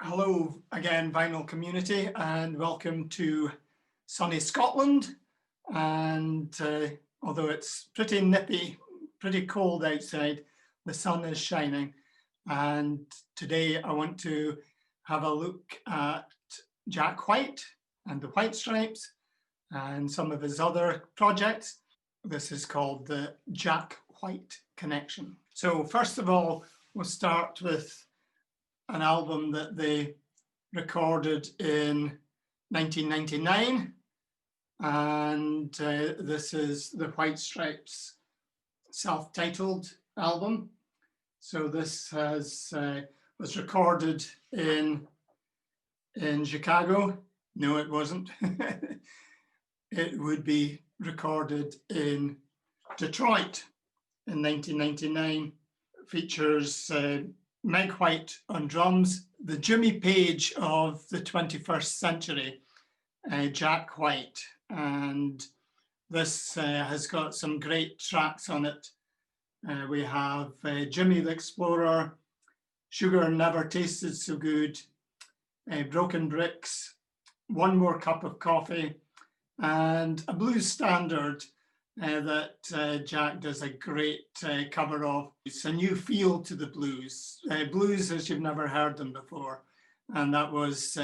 Hello again, vinyl community, and welcome to sunny Scotland. And although it's pretty nippy, pretty cold outside, the sun is shining. And today I want to have a look at Jack White and the White Stripes and some of his other projects. This is called the Jack White Connection. So first of all, we'll start with an album that they recorded in 1999, and this is the White Stripes self-titled album. So this was recorded in Chicago. No, it wasn't. It would be recorded in Detroit in 1999. Features Meg White on drums, the Jimmy Page of the 21st century, Jack White. And this has got some great tracks on it. We have Jimmy the Explorer, Sugar Never Tasted So Good, Broken Bricks, One More Cup of Coffee, and a blues standard that Jack does a great cover of. It's a new feel to the blues. Blues as you've never heard them before. And that was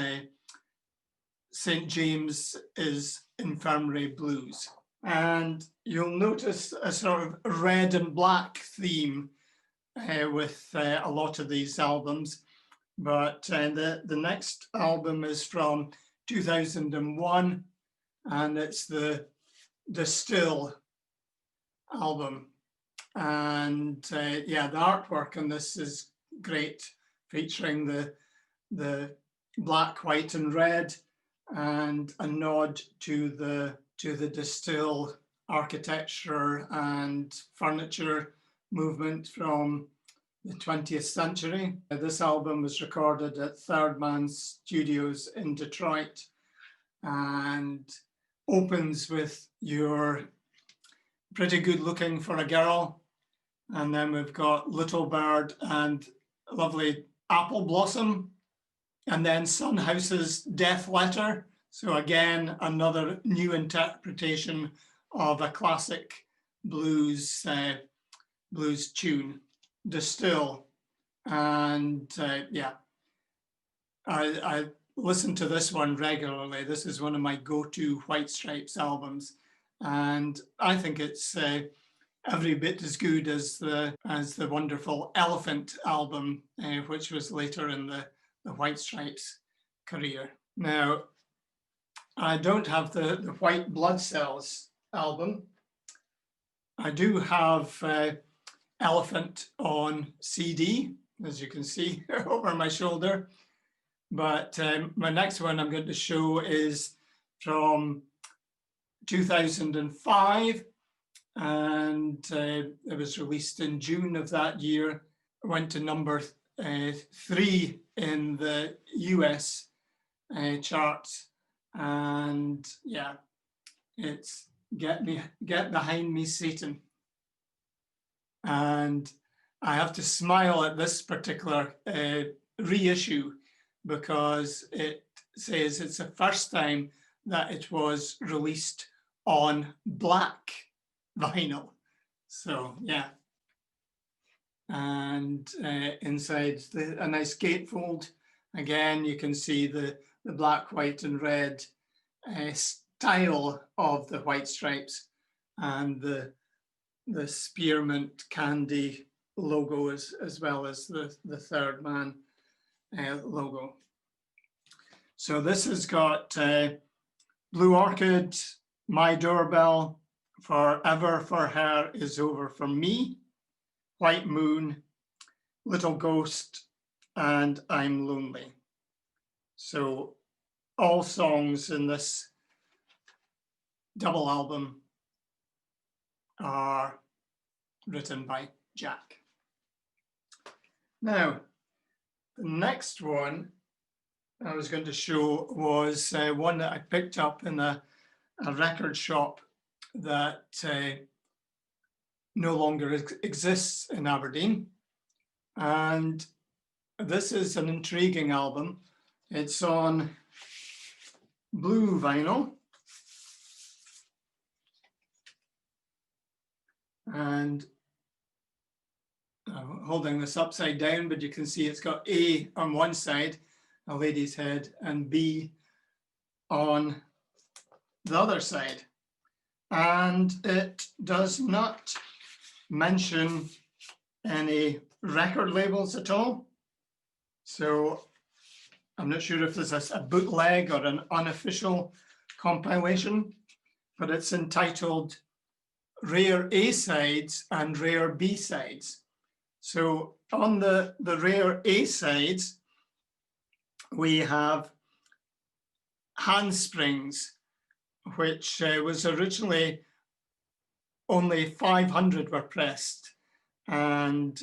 St. James's Infirmary Blues. And you'll notice a sort of red and black theme with a lot of these albums. But the next album is from 2001, and it's the Still album. And yeah, the artwork on this is great, featuring the black, white, and red, and a nod to the Distill architecture and furniture movement from the 20th century. This album was recorded at Third Man Studios in Detroit and opens with Your Pretty Good Looking for a Girl. And then we've got Little Bird and lovely Apple Blossom. And then Son House's Death Letter. So again, another new interpretation of a classic blues tune, Distill. And yeah, I listen to this one regularly. This is one of my go-to White Stripes albums. And I think it's every bit as good as the wonderful Elephant album, which was later in the White Stripes career. Now, I don't have the White Blood Cells album. I do have Elephant on CD, as you can see over my shoulder. But my next one I'm going to show is from 2005, and it was released in June of that year. It went to number 3 in the US charts, and yeah, it's Get Behind Me, Satan. And I have to smile at this particular reissue because it says it's the first time that it was released on black vinyl. So yeah. And inside a nice gatefold, again, you can see the black, white, and red style of the White Stripes, and the spearmint candy logo as well as the Third Man logo. So this has got Blue Orchid, My Doorbell, Forever for Her Is Over for Me, White Moon, Little Ghost, and I'm Lonely. So all songs in this double album are written by Jack. Now, the next one I was going to show was one that I picked up in a record shop that no longer exists in Aberdeen. And this is an intriguing album. It's on blue vinyl. And I'm holding this upside down, but you can see it's got A on one side, a lady's head, and B on the other side. And it does not mention any record labels at all. So I'm not sure if this is a bootleg or an unofficial compilation, but it's entitled Rare A-Sides and Rare B-Sides. So on the rare A-Sides, we have Handsprings, which was originally only 500 were pressed, and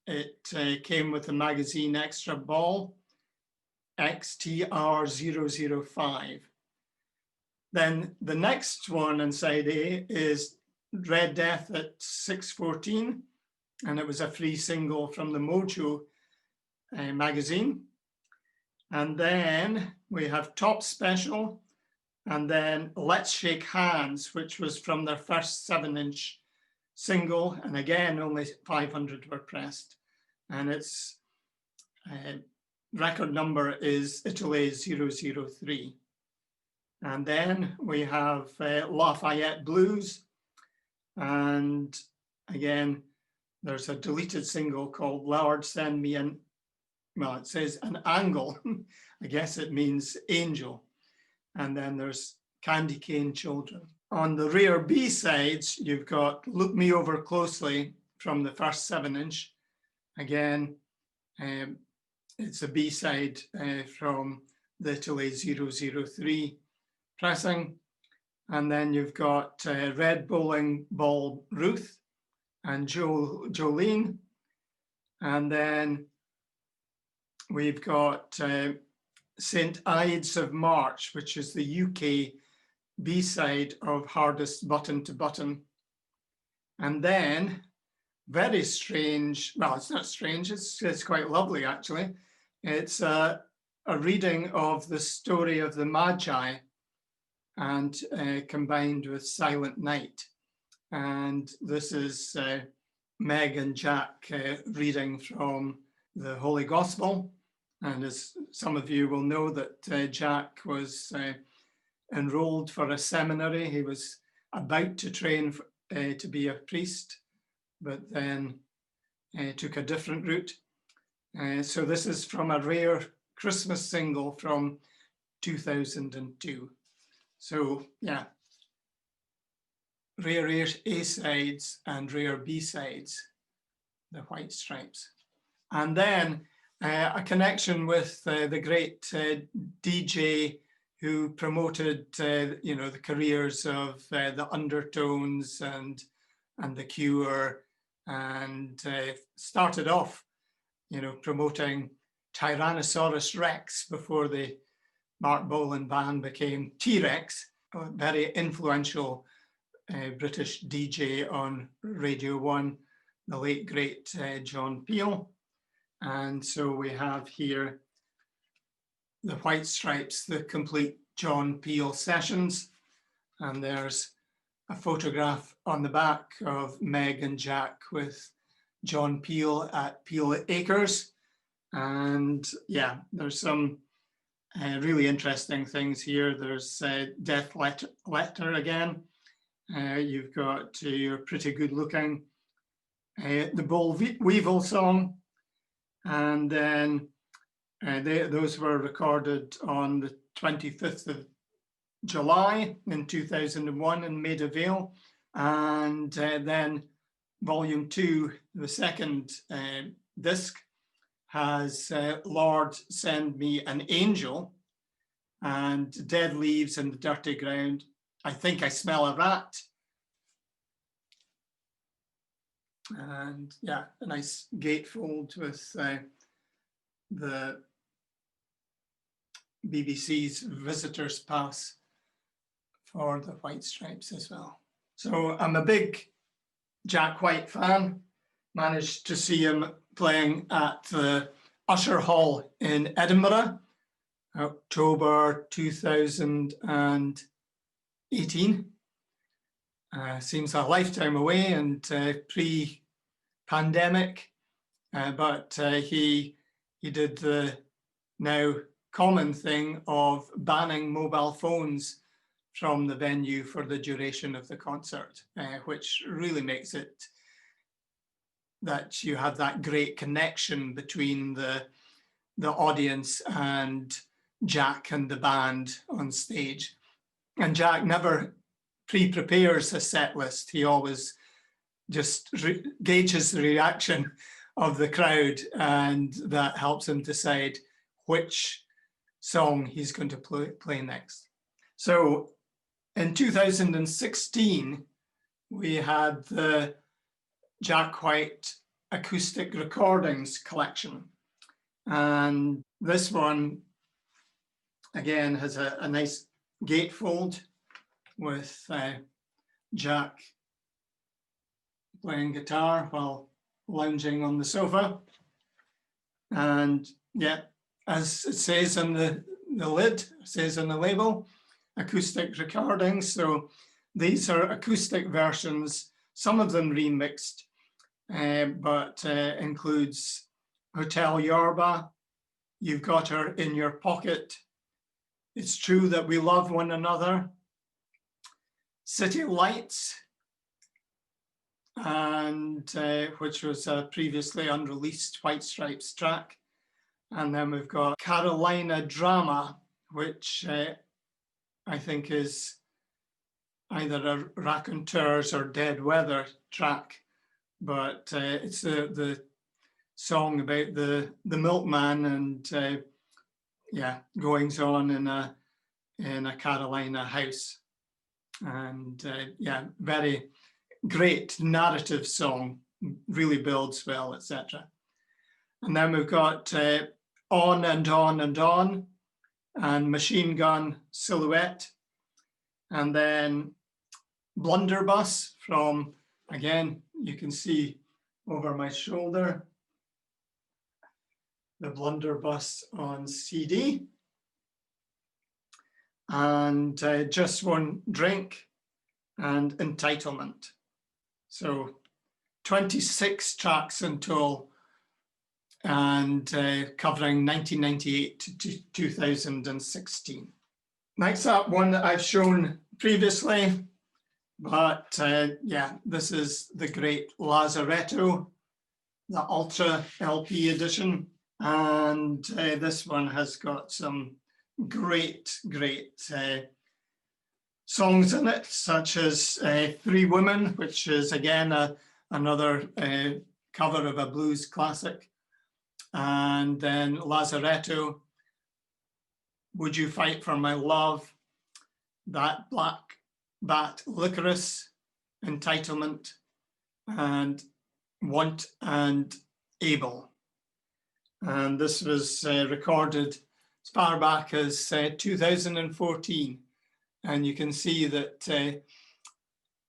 it came with the magazine Extra Ball XTR005. Then the next one in side A is Red Death at 614, and it was a free single from the Mojo magazine. And then we have Top Special, and then Let's Shake Hands, which was from their first 7-inch single, and again, only 500 were pressed. And its record number is Italy 003. And then we have Lafayette Blues, and again, there's a deleted single called Lord Send Me an, well, it says an angle. I guess it means angel. And then there's Candy Cane Children. On the rare B-sides, you've got Look Me Over Closely from the first 7-inch. Again, it's a B-side from the Italy 003 pressing. And then you've got Red Bowling Ball Ruth and Jolene. And then we've got St. Ides of March, which is the UK B-side of Hardest Button to Button. And then, very strange, well, it's not strange, it's quite lovely actually. It's a reading of the story of the Magi, and combined with Silent Night. And this is Meg and Jack reading from the Holy Gospel. And as some of you will know, that Jack was enrolled for a seminary. He was about to train to be a priest, but then took a different route. So this is from a rare Christmas single from 2002. So yeah, rare A-sides and rare B-sides, the White Stripes. And then a connection with the great DJ who promoted, you know, the careers of the Undertones and the Cure, and started off, you know, promoting Tyrannosaurus Rex before the Mark Bolan band became T-Rex, a very influential British DJ on Radio 1, the late great John Peel. And so we have here the White Stripes, the complete John Peel sessions. And there's a photograph on the back of Meg and Jack with John Peel at Peel Acres. And yeah, there's some really interesting things here. There's Death Letter again. You've got your Pretty Good Looking, the Boll Weevil song, and then those were recorded on the 25th of July in 2001 in Maida Vale. And then volume 2, the second disc, has Lord Send Me an Angel, and Dead Leaves in the Dirty Ground, I Think I Smell a Rat. And yeah, a nice gatefold with the BBC's visitors pass for the White Stripes as well. So I'm a big Jack White fan. Managed to see him playing at the Usher Hall in Edinburgh October 2018. Seems a lifetime away and pre-pandemic, but he did the now common thing of banning mobile phones from the venue for the duration of the concert, which really makes it that you have that great connection between the audience and Jack and the band on stage. And Jack never pre-prepares a set list. He always just gauges the reaction of the crowd, and that helps him decide which song he's going to play next. So in 2016, we had the Jack White acoustic recordings collection. And this one, again, has a nice gatefold with Jack playing guitar while lounging on the sofa. And yeah, as it says on the lid, it says on the label, acoustic recordings. So these are acoustic versions, some of them remixed, but includes Hotel Yorba, You've Got Her in Your Pocket, It's True That We Love One Another, City Lights, and which was a previously unreleased White Stripes track. And then we've got Carolina Drama, which I think is either a Raconteurs or Dead Weather track, but it's the song about the milkman and yeah, goings on in a Carolina house. And yeah, very great narrative song, really builds well, etc. And then we've got On and On and On and Machine Gun Silhouette. And then Blunderbuss from, again, you can see over my shoulder, the Blunderbuss on CD. And Just One Drink and Entitlement. So 26 tracks in total, and covering 1998 to 2016. Next up, one that I've shown previously, but yeah, this is the great Lazaretto, the Ultra LP edition. And this one has got some great songs in it, such as Three Women, which is again another cover of a blues classic. And then Lazaretto, Would You Fight for My Love, That Black Bat Licorice, Entitlement, and Want and Able. And this was recorded as far back as 2014. And you can see that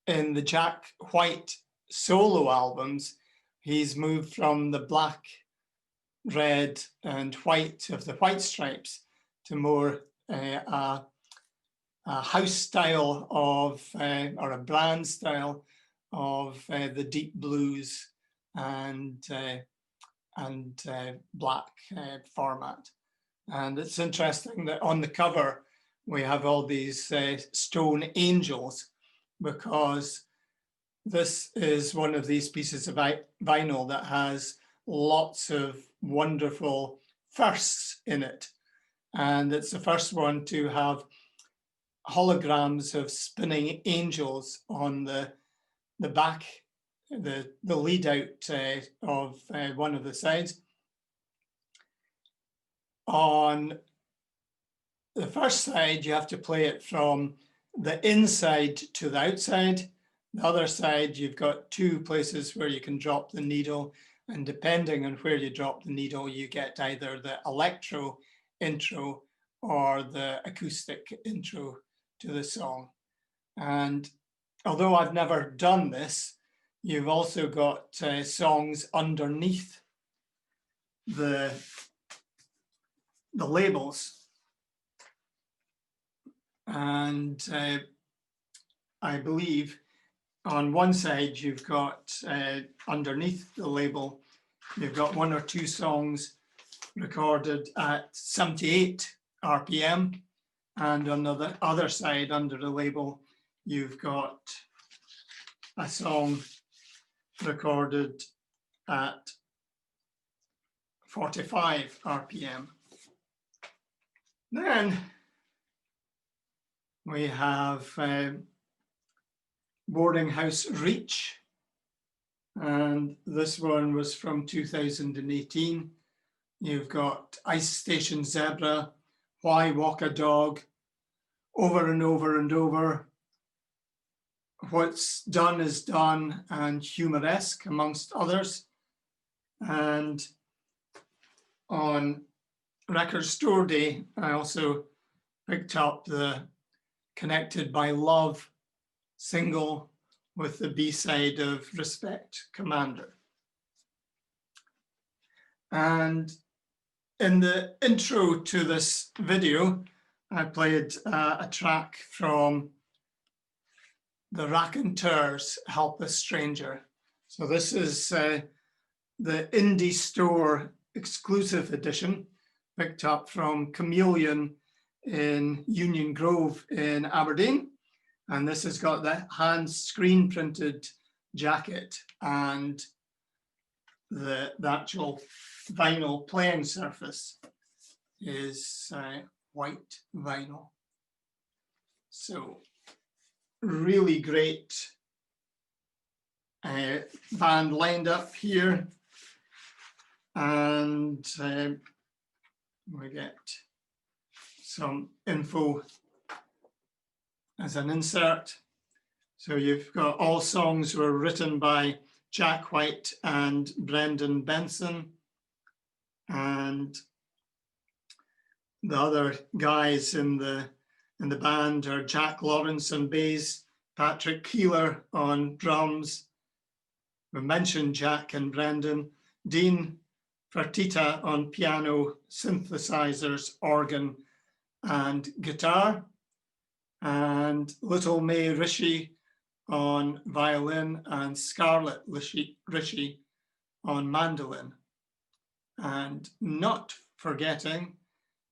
in the Jack White solo albums, he's moved from the black, red, and white of the White Stripes to more a house style of, or a brand style of the deep blues and black format. And it's interesting that on the cover, we have all these stone angels, because this is one of these pieces of vinyl that has lots of wonderful firsts in it. And it's the first one to have holograms of spinning angels on the back, the lead out of one of the sides. On the first side, you have to play it from the inside to the outside. The other side, you've got two places where you can drop the needle, and depending on where you drop the needle, you get either the electro intro or the acoustic intro to the song. And although I've never done this, you've also got songs underneath the labels. And I believe on one side you've got underneath the label, you've got 1 or 2 songs recorded at 78 RPM. And on the other side under the label, you've got a song recorded at 45 RPM. Then we have Boarding House Reach, and this one was from 2018. You've got Ice Station Zebra, Why Walk a Dog, Over and Over and Over, What's Done is Done, and Humoresque, amongst others. And on Record Store Day, I also picked up the Connected by Love single with the B-side of Respect Commander. And in the intro to this video, I played a track from the Raconteurs, Help a Stranger. So this is the Indie Store exclusive edition, picked up from Chameleon in Union Grove in Aberdeen. And this has got the hand screen printed jacket and the actual vinyl playing surface is white vinyl. So really great band lined up here. And we get some info as an insert. So you've got all songs were written by Jack White and Brendan Benson. And the other guys in the band are Jack Lawrence on bass, Patrick Keeler on drums. We mentioned Jack and Brendan, Dean Fertitta on piano, synthesizers, organ, and guitar, and Little May Rishi on violin, and Scarlett Rishi on mandolin. And not forgetting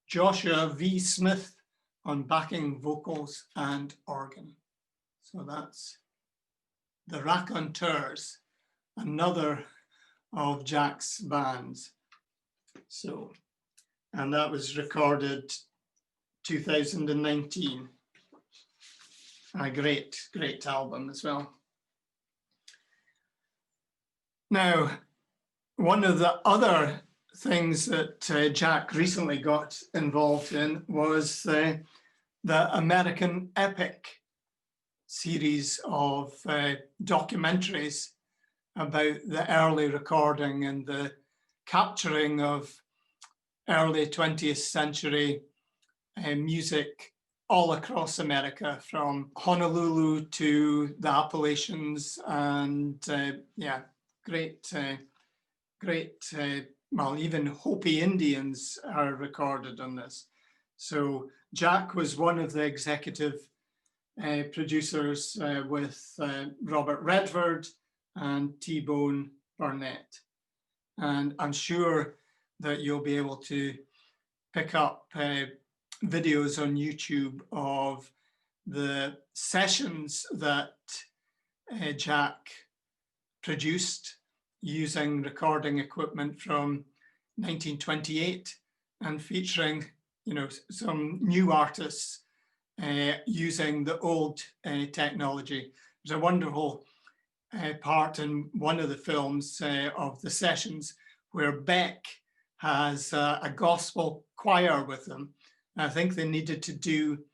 Joshua V. Smith on backing vocals and organ. So that's the Raconteurs, another of Jack's bands. So, and that was recorded 2019. A great album as well. Now, one of the other things that Jack recently got involved in was the American Epic series of documentaries about the early recording and the capturing of early 20th century music all across America, from Honolulu to the Appalachians, and great, well, even Hopi Indians are recorded on this. So Jack was one of the executive producers with Robert Redford and T-Bone Burnett. And I'm sure that you'll be able to pick up videos on YouTube of the sessions that Jack produced using recording equipment from 1928 and featuring, some new artists using the old technology. There's a wonderful part in one of the films of the sessions where Beck has a gospel choir with them. I think they needed to do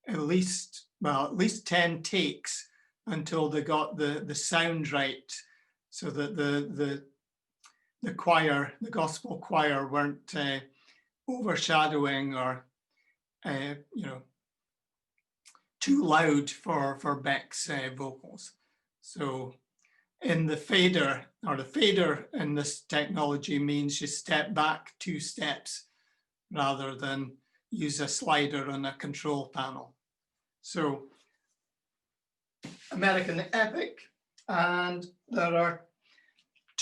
at least 10 takes until they got the sound right, so that the choir, the gospel choir, weren't overshadowing or too loud for Beck's vocals. So in the fader, or the fader in this technology means you step back 2 steps rather than use a slider on a control panel. So American epic, and there are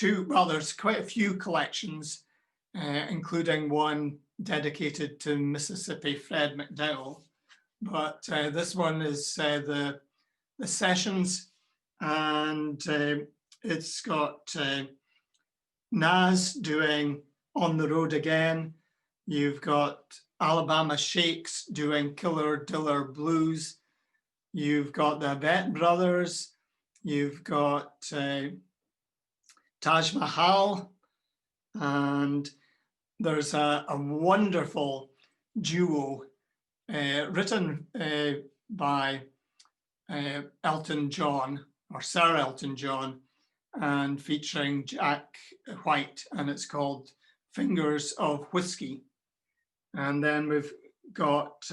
there's quite a few collections, including one dedicated to Mississippi Fred McDowell. But this one is the Sessions, and it's got Nas doing On the Road Again. You've got Alabama Shakes doing Killer Diller Blues. You've got the Avett Brothers. You've got Taj Mahal. And there's a wonderful duo written by Elton John, or Sir Elton John, and featuring Jack White, and it's called Fingers of Whiskey. And then we've got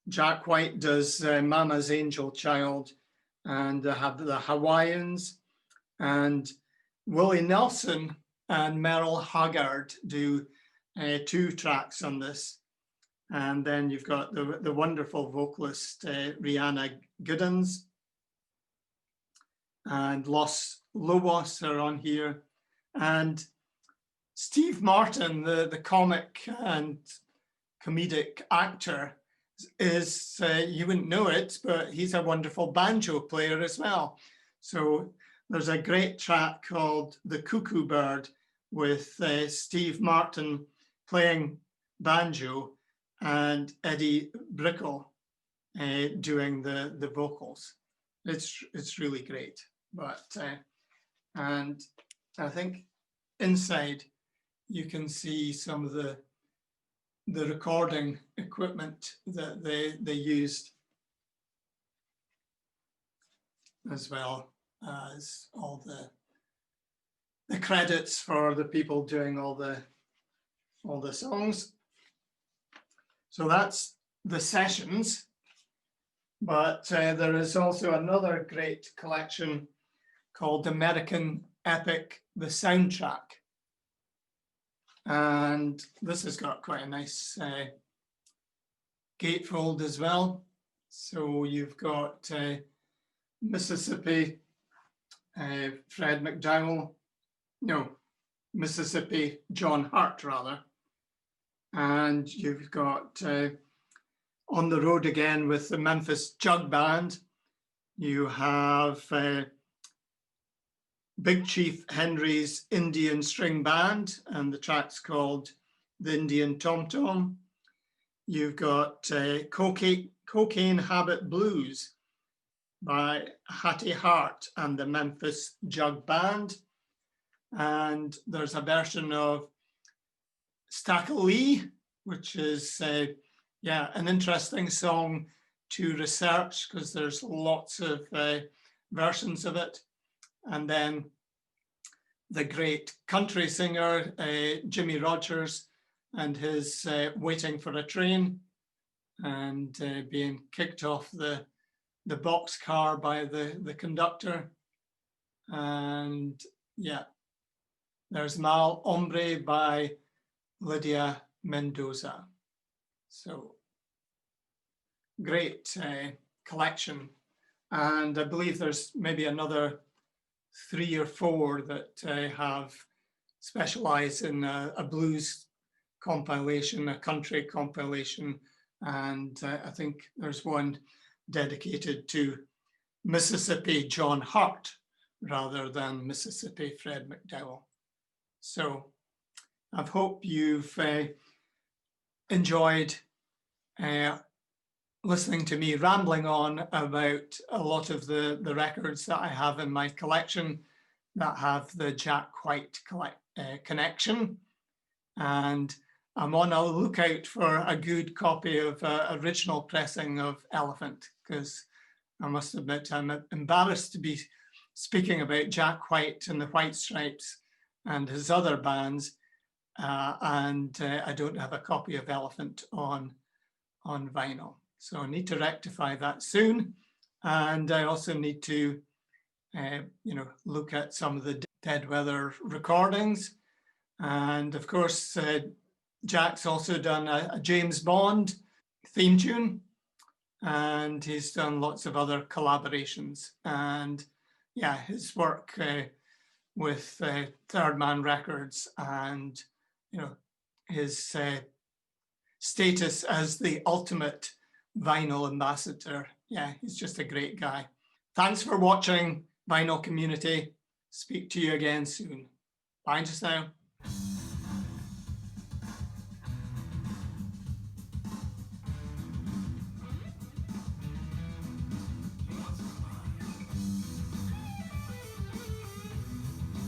Jack White does Mama's Angel Child, and they have the Hawaiians, and Willie Nelson and Merle Haggard do 2 tracks on this. And then you've got the wonderful vocalist Rihanna Giddens, and Los Lobos are on here. And Steve Martin, the comic and comedic actor, is, you wouldn't know it, but he's a wonderful banjo player as well. So there's a great track called The Cuckoo Bird with Steve Martin playing banjo and Eddie Brickell doing the vocals. It's really great. But and I think inside you can see some of the recording equipment that they used, as well as all the credits for the people doing all the songs. So that's the Sessions, but there is also another great collection called American Epic, the Soundtrack. And this has got quite a nice gatefold as well. So you've got Mississippi Fred McDowell, no, Mississippi John Hurt rather. And you've got On the Road Again with the Memphis Jug Band. You have Big Chief Henry's Indian String Band, and the track's called The Indian Tom Tom. You've got Cocaine Habit Blues by Hattie Hart and the Memphis Jug Band. And there's a version of Stackley, which is an interesting song to research because there's lots of versions of it. And then the great country singer Jimmy Rogers and his Waiting for a Train, and being kicked off the boxcar by the conductor. And yeah, there's Mal Hombre by Lydia Mendoza. So great collection. And I believe there's maybe another 3 or 4 that have specialized in a blues compilation, a country compilation, and I think there's one dedicated to Mississippi John Hurt rather than Mississippi Fred McDowell. So I hope you've enjoyed listening to me rambling on about a lot of the records that I have in my collection that have the Jack White connection. And I'm on a lookout for a good copy of original pressing of Elephant, because I must admit I'm embarrassed to be speaking about Jack White and the Whitestripes and his other bands, and I don't have a copy of Elephant on vinyl. So I need to rectify that soon. And I also need to, look at some of the Dead Weather recordings. And of course, Jack's also done a James Bond theme tune. and he's done lots of other collaborations. And yeah, his work with Third Man Records and, you know, his status as the ultimate vinyl ambassador. Yeah, he's just a great guy. Thanks for watching, Vinyl Community. Speak to you again soon. Bye just now.